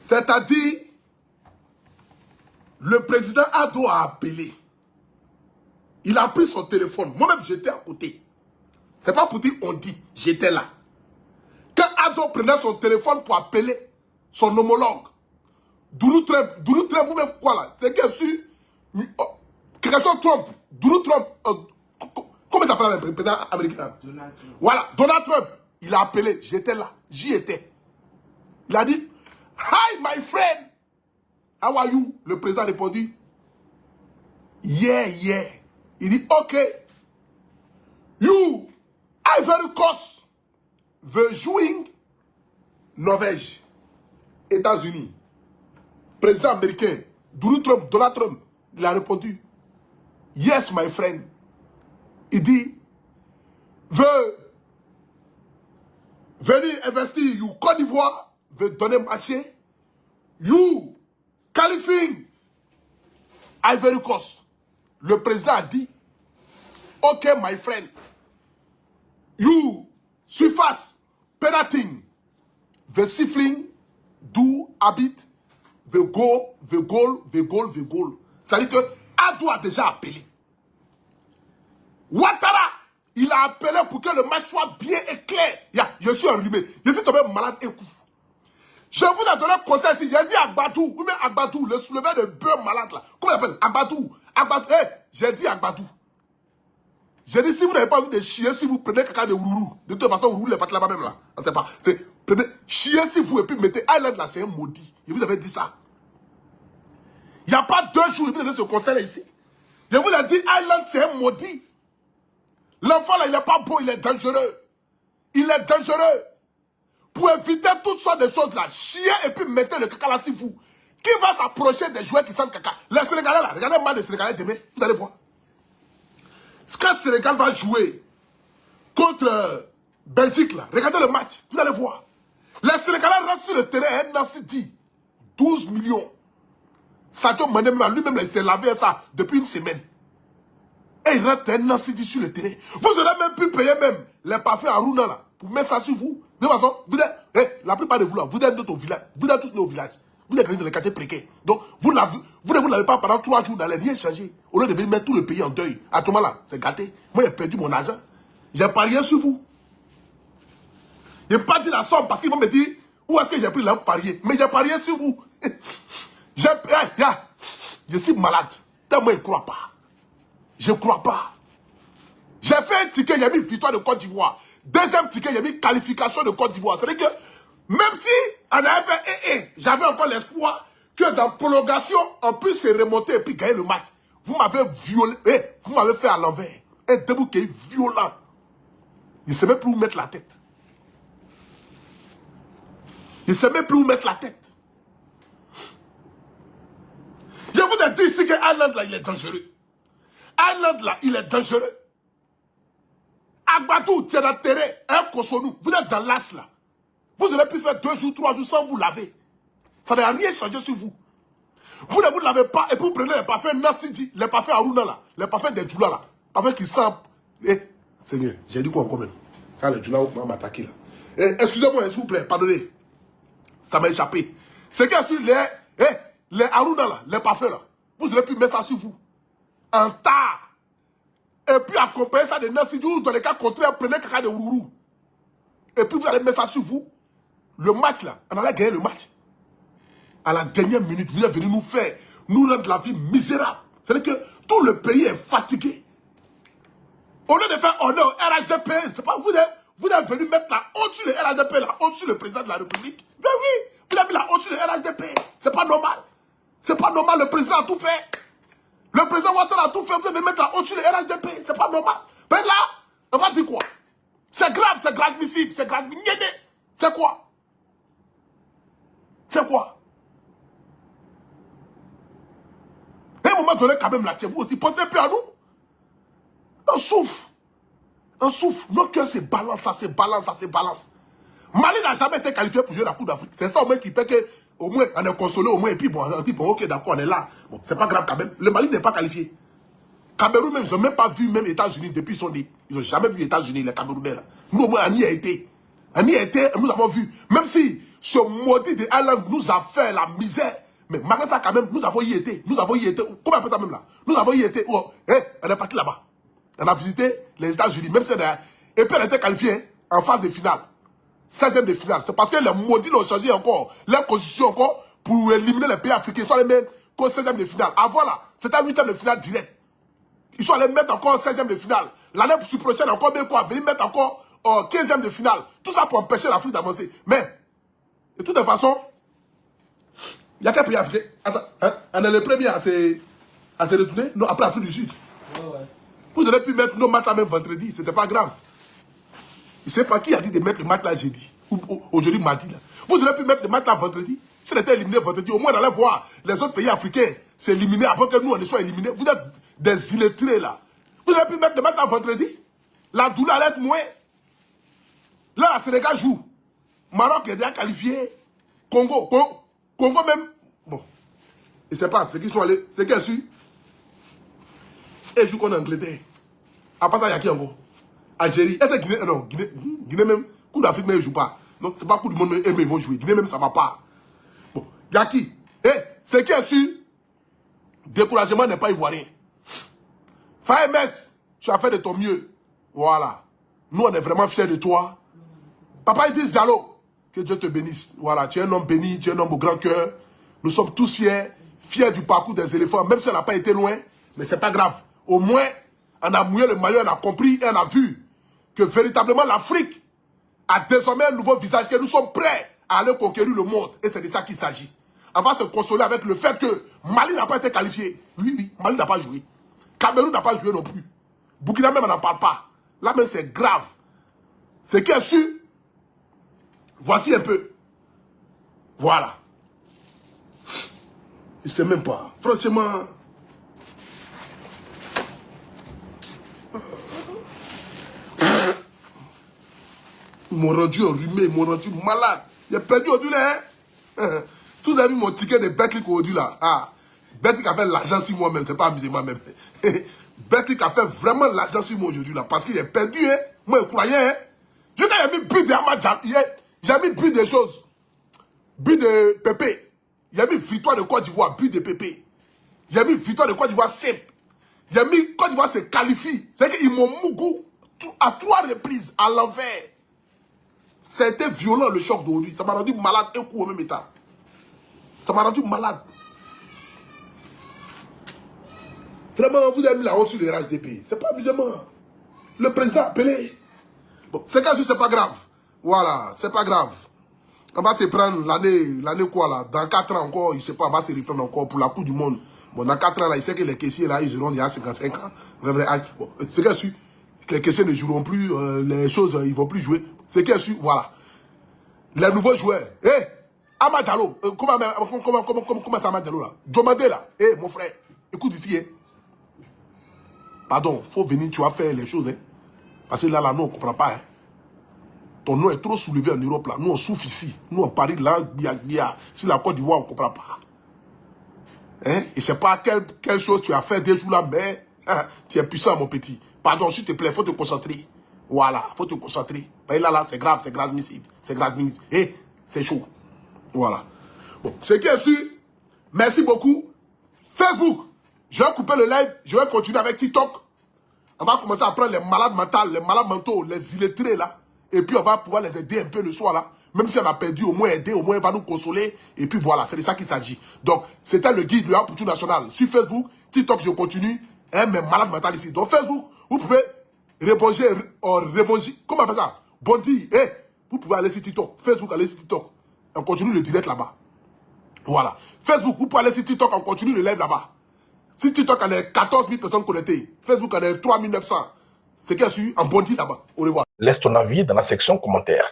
C'est-à-dire, le président Ado a appelé. Il a pris son téléphone. Moi-même, j'étais à côté. C'est pas pour dire on dit, j'étais là. Quand Ado prenait son téléphone pour appeler son homologue, Doudou Trump, vous-même quoi là? C'est bien sûr, quelque chose Trump, Doudou Trump, comment il s'appelle le président américain? Donald Trump. Voilà, Donald Trump, il a appelé, j'étais là, j'y étais. Il a dit, hi my friend, how are you? Le président a répondu, yeah, yeah. Il dit, ok, you, Ivory Coast, the jouing Norvège, États-Unis, président américain, Donald Trump, il a répondu, yes my friend. Il dit, veut venir investir you Côte d'Ivoire, veut donner marché, you qualifying Ivory Coast. Le président a dit, ok my friend, you surface penalty, the sifling, do habit, the goal. C'est-à-dire que Ado a déjà appelé. Ouattara, il a appelé pour que le match soit bien et clair. Je suis enrhumé. Je suis tombé malade un coup. Je vous ai donné un conseil ici. J'ai dit Agbadou, ou même Agbadou, le soulevé de bœuf malade là. Comment il appelle? Agbadou. J'ai dit Agbadou. J'ai dit, si vous n'avez pas envie de chier, si vous prenez quelqu'un de Ourourou, de toute façon, Ourourou n'est pas là-bas même là. On ne sait pas. Prenez, chier si vous, et puis mettez Island là, c'est un maudit. Je vous avais dit ça. Il n'y a pas 2 jours, il vous donné ce conseil là ici. Je vous ai dit, Island, c'est un maudit. L'enfant là, il n'est pas beau, il est dangereux. Il est dangereux. Pour éviter toutes sortes de choses là, chier et puis mettez le caca là si vous. Qui va s'approcher des joueurs qui sentent caca? Les Sénégalais là, regardez mal les Sénégalais demain, vous allez voir. Quand le Sénégal va jouer contre Belgique, là, regardez le match, vous allez voir. Les Sénégalais restent sur le terrain, un Nancy dit 12 millions. Sadio Mané lui-même, il s'est lavé ça depuis une semaine. Et il reste un Nancy dit sur le terrain. Vous aurez même pu payer même les parfums à Rouna là, pour mettre ça sur vous. De toute façon, la plupart de vous là, vous êtes dans au village, vous êtes tous dans au village. Vous êtes dans les quartiers précaires. Donc, vous ne vous l'avez pas pendant 3 jours, vous n'allez rien changer. Au lieu de mettre tout le pays en deuil. À ce moment-là, c'est gâté. Moi, j'ai perdu mon argent. J'ai parié sur vous. Je n'ai pas dit la somme parce qu'ils vont me dire où est-ce que j'ai pris là pour parier. Mais j'ai parié sur vous. Je suis malade. Tellement je ne crois pas. Je ne crois pas. J'ai fait un ticket, j'ai mis victoire de Côte d'Ivoire. Deuxième ticket, j'ai mis qualification de Côte d'Ivoire. C'est-à-dire que même si on avait fait 1-1, j'avais encore l'espoir que dans prolongation, on puisse se remonter et puis gagner le match. Vous m'avez violé, vous m'avez fait à l'envers. Un debout qui est violent. Je ne sais même plus où mettre la tête. Je ne sais même plus où mettre la tête. Je vous ai dit ici que Island là, il est dangereux. Island là, il est dangereux. Agbadou, tu es dans le terrain, un Kosonou, vous êtes dans l'as là. Vous aurez pu faire 2 jours, 3 jours sans vous laver. Ça n'a rien changé sur vous. Vous ne vous lavez pas et puis vous prenez les parfums Nassidi, les parfums Aruna là, les parfums des Djoula là, parfums qui sentent. Seigneur, j'ai dit quoi encore même? Quand les Djoula vont m'attaquer là. Excusez-moi, s'il vous plaît, pardonnez. Ça m'a échappé. C'est que sur les Aruna là, les parfums là, vous aurez pu mettre ça sur vous. En tas. Et puis accompagner ça de Nassidi, ou dans les cas contraires, prenez quelqu'un de Ourourou. Et puis vous allez mettre ça sur vous. Le match là, on allait gagner le match. À la dernière minute, vous êtes venu nous rendre la vie misérable. C'est-à-dire que tout le pays est fatigué. Au lieu de faire honneur au RHDP, c'est pas vous êtes venu mettre la au-dessus de RHDP, là, au-dessus du président de la République. Ben oui, vous avez mis la au-dessus de RHDP. C'est pas normal. C'est pas normal, le président a tout fait. Le président Ouattara a tout fait, vous allez mettre la au-dessus de RHDP. C'est pas normal. Ben là, on va dire quoi? C'est grave, c'est grave-missible, c'est grave. C'est quoi? C'est quoi? À un moment donné, quand même, là, vous aussi, pensez plus à nous. On souffre. On souffre. Nos cœurs se balancent, ça se balance, ça se balance. Mali n'a jamais été qualifié pour jouer la Coupe d'Afrique. C'est ça au moins qui fait que, au moins, on est consolé, au moins, et puis bon, on dit, bon, ok, d'accord, on est là. Bon, c'est pas grave quand même. Le Mali n'est pas qualifié. Cameroun même, ils n'ont même pas vu même États-Unis depuis ils sont nés. Ils n'ont jamais vu États-Unis, les Camerounais là. Nous au moins, on y a été. On y a été, nous avons vu. Même si ce maudit de Alain nous a fait la misère. Mais malgré ça, quand même, nous avons y été. Nous avons y été. Comment on peut ça même là? Nous avons y été. Oh, on est parti là-bas. On a visité les États-Unis, même si on a... Et puis on était qualifié en phase de finale. 16e de finale. C'est parce que les maudits l'ont changé encore, leur constitution encore, pour éliminer les pays africains. Ils sont allés mettre qu'au 16e de finale. Avant là, c'était 8e de finale direct. Ils sont allés mettre encore 16e de finale. L'année prochaine, encore bien quoi, venir mettre encore 15e de finale. Tout ça pour empêcher l'Afrique d'avancer. Mais, de toute façon, il y a quel pays africain? Attends, hein? On est le premier à se retourner? Non, après l'Afrique du Sud. Ouais. Vous auriez pu mettre nos matchs là même vendredi, c'était pas grave. Je ne sais pas qui a dit de mettre le match là jeudi. Ou aujourd'hui, mardi. Là. Vous auriez pu mettre le match là vendredi. Si on était éliminé vendredi, au moins on allait voir les autres pays africains s'éliminer avant que nous on ne soit éliminés. Vous êtes des illettrés là. Vous auriez pu mettre le match là vendredi. La douleur allait être moins. Là, le Sénégal joue. Maroc est déjà qualifié. Congo même. Bon. Je ne sais pas, c'est qui sont allés. C'est qui est su. Et joue contre Angleterre. Après ça, il y a qui encore? Algérie. Et Guinée, non, Guinée même. Coup d'Afrique, mais ils ne jouent pas. Donc, c'est pas coup du monde, mais ils vont jouer. Guinée même, ça ne va pas. Bon. Il y a qui? Et c'est qui est su. Découragement n'est pas ivoirien. Faye Metz, tu as fait de ton mieux. Voilà. Nous, on est vraiment fiers de toi. Papa Idriss Diallo, que Dieu te bénisse. Voilà, tu es un homme béni, tu es un homme au grand cœur. Nous sommes tous fiers du parcours des éléphants, même si on n'a pas été loin, mais c'est pas grave. Au moins, on a mouillé le maillot, on a compris et on a vu que véritablement l'Afrique a désormais un nouveau visage, que nous sommes prêts à aller conquérir le monde. Et c'est de ça qu'il s'agit. On va se consoler avec le fait que Mali n'a pas été qualifié. Oui, Mali n'a pas joué. Cameroun n'a pas joué non plus. Burkina même, on n'en parle pas. Là même, c'est grave. Ce qui est sûr, voici un peu. Voilà. Je ne sais même pas. Franchement... Ils m'ont rendu enrhumé, ils m'ont rendu malade. J'ai perdu aujourd'hui là. Hein? Si vous avez vu mon ticket de Betclic aujourd'hui là, ah, Betclic a fait l'argent sur moi-même, c'est pas amusé moi-même. Betclic a fait vraiment l'argent sur moi aujourd'hui là, parce que j'ai perdu, hein. Moi je croyais, hein. J'ai mis but de Amad, j'ai mis but des choses. But de Pépé. J'ai mis victoire de Côte d'Ivoire, but de Pépé. J'ai mis victoire de Côte d'Ivoire simple. J'ai mis Côte d'Ivoire se qualifie. C'est qu'ils m'ont mougou à 3 reprises à l'envers. C'était violent le choc d'aujourd'hui. Ça m'a rendu malade un coup au même état. Ça m'a rendu malade. Vraiment, vous avez mis la honte sur les rages des pays. C'est pas amusement. Le président a appelé. Bon, c'est pas grave. Voilà, c'est pas grave. On va se prendre l'année quoi là. Dans 4 ans encore, je sais pas, on va se reprendre encore pour la Coupe du Monde. Bon, dans 4 ans là, il sait que les caissiers là, ils auront déjà 55 ans. Bon, c'est qu'il sûr que les caissiers ne joueront plus, les choses, ils vont plus jouer. C'est qu'il sûr, voilà. Les nouveaux joueurs. Hé, Amad Diallo, comment c'est Amad Diallo là? Jomade là. Hé, mon frère, écoute ici, hein. Pardon, faut venir, tu vas faire les choses, hein. Parce que là, nous, on ne comprend pas, hein. Ton nom est trop soulevé en Europe, là. Nous, on souffre ici. Nous, on parie là, si la Côte d'Ivoire, on ne comprend pas. Hein? Et c'est pas quelle chose tu as fait des jours là, mais hein, tu es puissant, mon petit. Pardon, s'il te plaît, il faut te concentrer. Voilà, il faut te concentrer. Et là, c'est grave, c'est grave, c'est grave, et c'est chaud. Voilà. Bon, ce qui est sûr, merci beaucoup. Facebook, je vais couper le live, je vais continuer avec TikTok. On va commencer à prendre les malades mentaux, les malades mentaux, les illettrés là. Et puis on va pouvoir les aider un peu le soir là. Même si on a perdu, au moins aider, au moins il va nous consoler. Et puis voilà, c'est de ça qu'il s'agit. Donc, c'était le guide, le Opportunité National. Sur Facebook, TikTok, je continue. Hein, mais malade mental ici. Donc Facebook, vous pouvez répondre, comment on appelle ça? Bondi. Eh, vous pouvez aller sur TikTok. Facebook, allez sur TikTok. On continue le direct là-bas. Voilà. Facebook, vous pouvez aller sur TikTok, on continue le live là-bas. Si TikTok en est 14 000 personnes connectées, Facebook en est 3 900. C'est qu'il y a su en Bondi là-bas. Au revoir. Laisse ton avis dans la section commentaires.